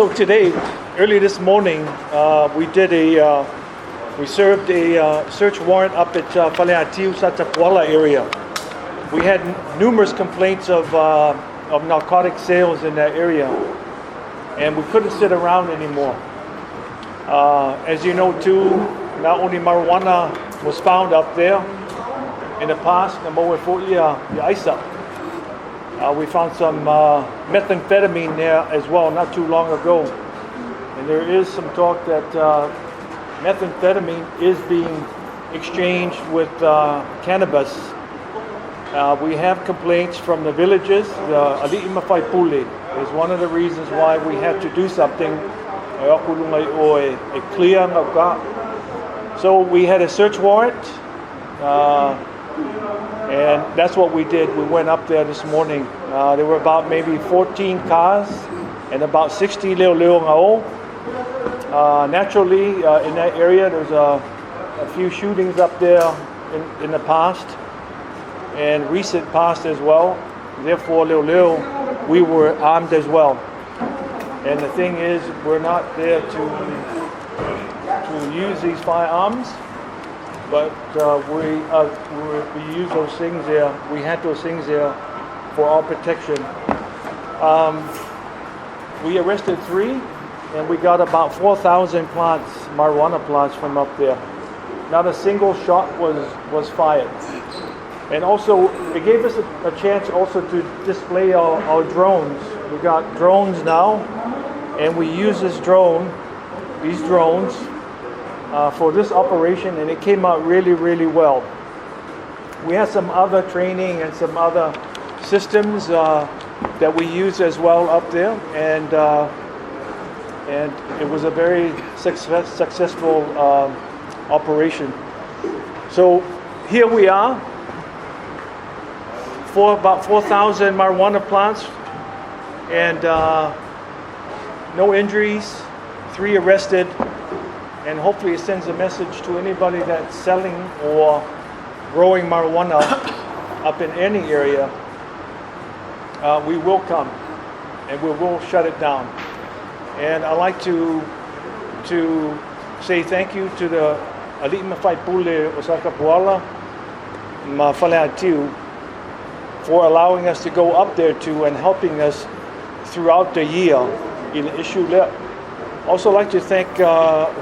So today, early this morning, we served a search warrant up at Faleatiu, Satapuala area. We had numerous complaints of narcotic sales in that area, and we couldn't sit around anymore. As you know too, not only marijuana was found up there in the past, we found some methamphetamine there as well not too long ago. And there is some talk that methamphetamine is being exchanged with cannabis. We have complaints from the villages. Faleatiu is one of the reasons why we had to do something. So we had a search warrant, and that's what we did. We went up there this morning. There were about maybe 14 cars and about 60 leo. Naturally, in that area, there's a few shootings up there in the past and recent past as well. Therefore, we were armed as well. And the thing is, we're not there to use these firearms, but we use those things there. We had those things there for our protection. We arrested 3, and we got about 4,000 plants, marijuana plants from up there. Not a single shot was fired. And also, it gave us a chance also to display our drones. We got drones now, and we use these drones, for this operation, and it came out really, really well. We had some other training and some other systems that we use as well up there, and it was a very successful operation. So here we are, for about 4,000 marijuana plants, and no injuries, 3 arrested, and hopefully it sends a message to anybody that's selling or growing marijuana up in any area. We will come and we will shut it down. And I'd like to say thank you to the Satapuala, Faleatiu, for allowing us to go up there too and helping us throughout the year in the issue there. Also like to thank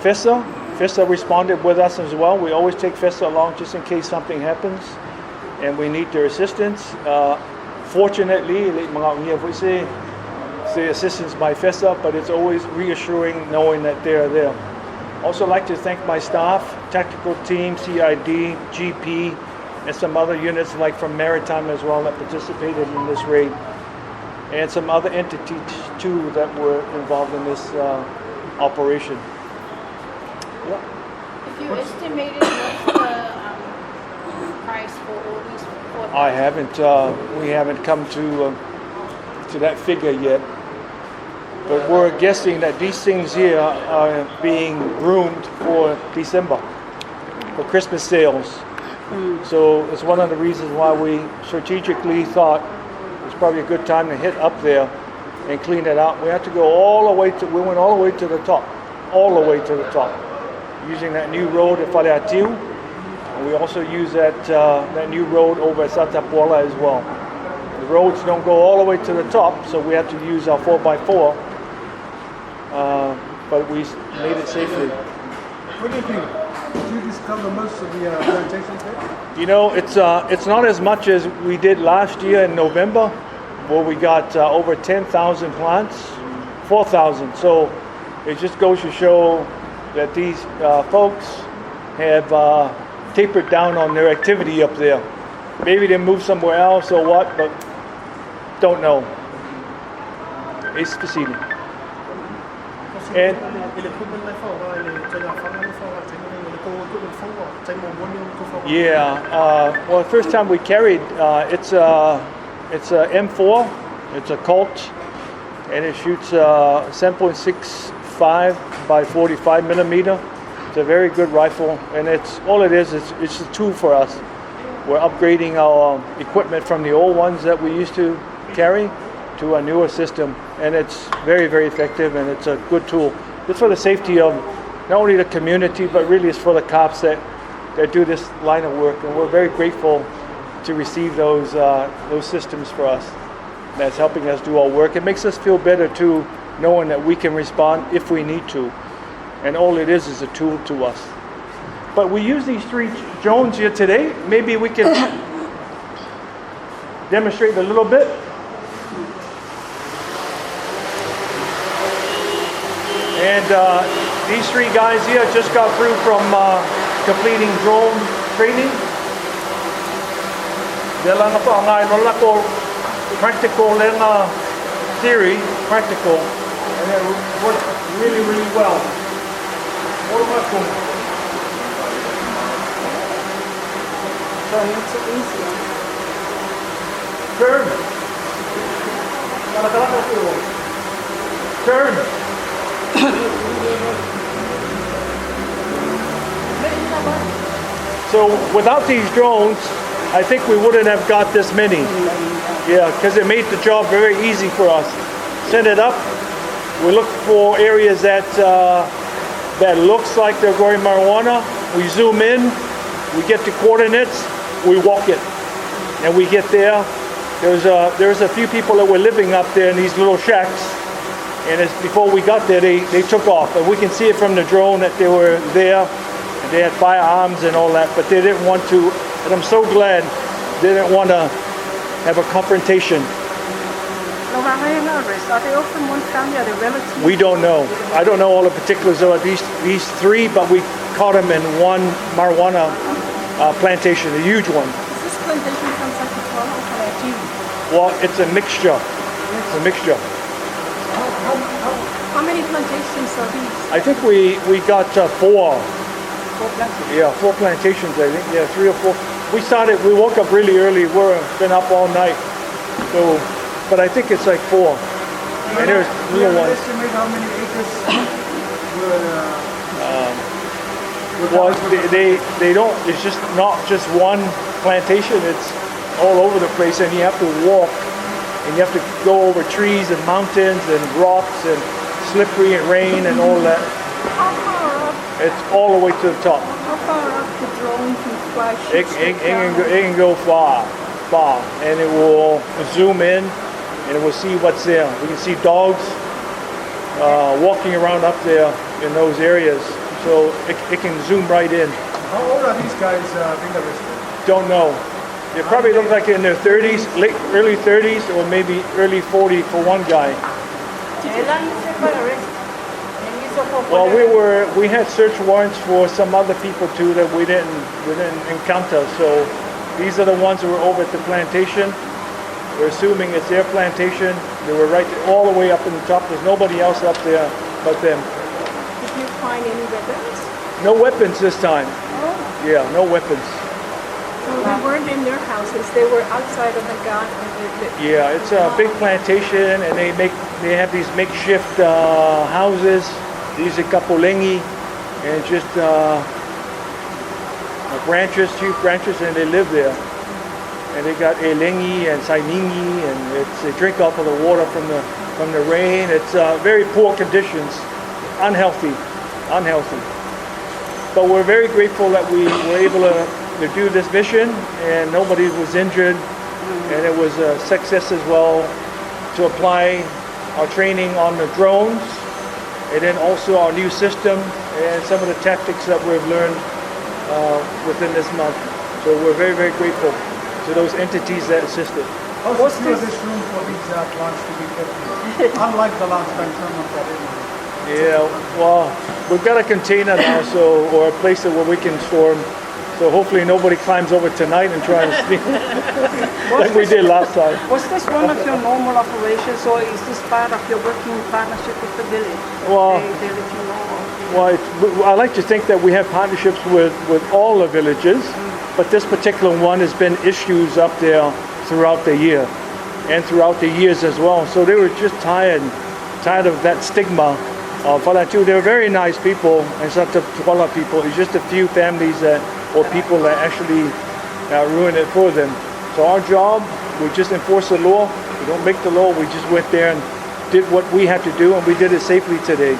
FESA. FESA responded with us as well. We always take FESA along just in case something happens and we need their assistance. Fortunately, the assistance by FESA, but it's always reassuring knowing that they're there. Also like to thank my staff, tactical team, CID, GP, and some other units like from Maritime as well that participated in this raid. And some other entities too that were involved in this operation. Yeah. If you estimated what's the price for all these 4,000? I haven't. We haven't come to that figure yet. But we're guessing that these things here are being groomed for December, for Christmas sales. So it's one of the reasons why we strategically thought it's probably a good time to hit up there and clean it out. We had to go all the way we went all the way to the top, using that new road at Faleatiu, and we also use that new road over at Satapuala as well. The roads don't go all the way to the top, so we had to use our 4x4, but we made it safely. What do you think? Did you discover most of the plantations there? You know, it's not as much as we did last year in November, where we got over 10,000 plants, 4,000. So it just goes to show that these folks have tapered down on their activity up there. Maybe they moved somewhere else or what, but don't know. It's proceeding. And yeah, well, the first time we carried, it's a M4, it's a Colt, and it shoots 7.65 by 45 millimeter. It's a very good rifle, and it's a tool for us. We're upgrading our equipment from the old ones that we used to carry to to a newer system, and it's very, very effective, and it's a good tool. It's for the safety of not only the community, but really it's for the cops that do this line of work, and we're very grateful to receive those systems for us. That's helping us do our work. It makes us feel better too, knowing that we can respond if we need to, and all it is a tool to us. But we use these 3 drones here today. Maybe we can demonstrate a little bit. And these 3 guys here just got through from completing drone training. They're practical and theory, practical, and it worked really, really well. Turn. Turn. So without these drones, I think we wouldn't have got this many. Yeah, because it made the job very easy for us. Set it up. We look for areas that looks like they're growing marijuana. We zoom in. We get the coordinates. We walk it, and we get there. There's a few people that were living up there in these little shacks, and before we got there, they took off, and we can see it from the drone that they were there. And they had firearms and all that, but they didn't want to. And I'm so glad they didn't want to have a confrontation. Are they often one family? Are they relatives? We don't know. I don't know all the particulars about these 3, but we caught them in one marijuana plantation, a huge one. Is this plantation from Satapuala or Faleatiu? Well, it's a mixture. It's a mixture. How many plantations are these? I think we got 4. 4 plantations? Yeah, 4 plantations, I think. Yeah, 3 or 4. We woke up really early. We've been up all night. So, but I think it's like 4. And there's little ones. Estimate how many acres Well, they don't, it's just not just one plantation. It's all over the place, and you have to walk, and you have to go over trees and mountains and rocks and slippery and rain and all that. How far up? It's all the way to the top. How far up the drone can fly? It can go far, and it will zoom in, and it will see what's there. We can see dogs walking around up there in those areas, so it can zoom right in. How old are these guys being arrested? Don't know. They probably look like in their 30s, early 30s, or maybe early 40 for one guy. Well, we had search warrants for some other people too that we didn't encounter. So these are the ones who were over at the plantation. We're assuming it's their plantation. They were right all the way up in the top. There's nobody else up there but them. Did you find any weapons? No weapons this time. Oh. Yeah, no weapons. So they weren't in their houses. They were outside of the gun. Yeah, it's a big plantation, and they have these makeshift houses. These are kapolengi, and just huge branches, and they live there. And they got elengi and sainingi, and they drink off of the water from the rain. It's very poor conditions, unhealthy. But we're very grateful that we were able to do this mission, and nobody was injured, and it was a success as well to apply our training on the drones, and then also our new system and some of the tactics that we've learned within this month. So we're very, very grateful to those entities that assisted. How secure this room for these plants to be kept in? Unlike the last time someone got in. Yeah, well, we've got a container now, or a place where we can store them. So hopefully nobody climbs over tonight and tries to sneak like we did last time. Was this one of your normal operations, or is this part of your working partnership with the village? Well, they let you know? Well, I like to think that we have partnerships with all the villages, but this particular one has been issues up there throughout the year and throughout the years as well. So they were just tired of that stigma of Faleatiu. They were very nice people, and Satapuala people. It's just a few families or people that actually ruin it for them. So our job, we just enforce the law. We We don't make the law. We just went there and did what we had to do, and we did it safely today.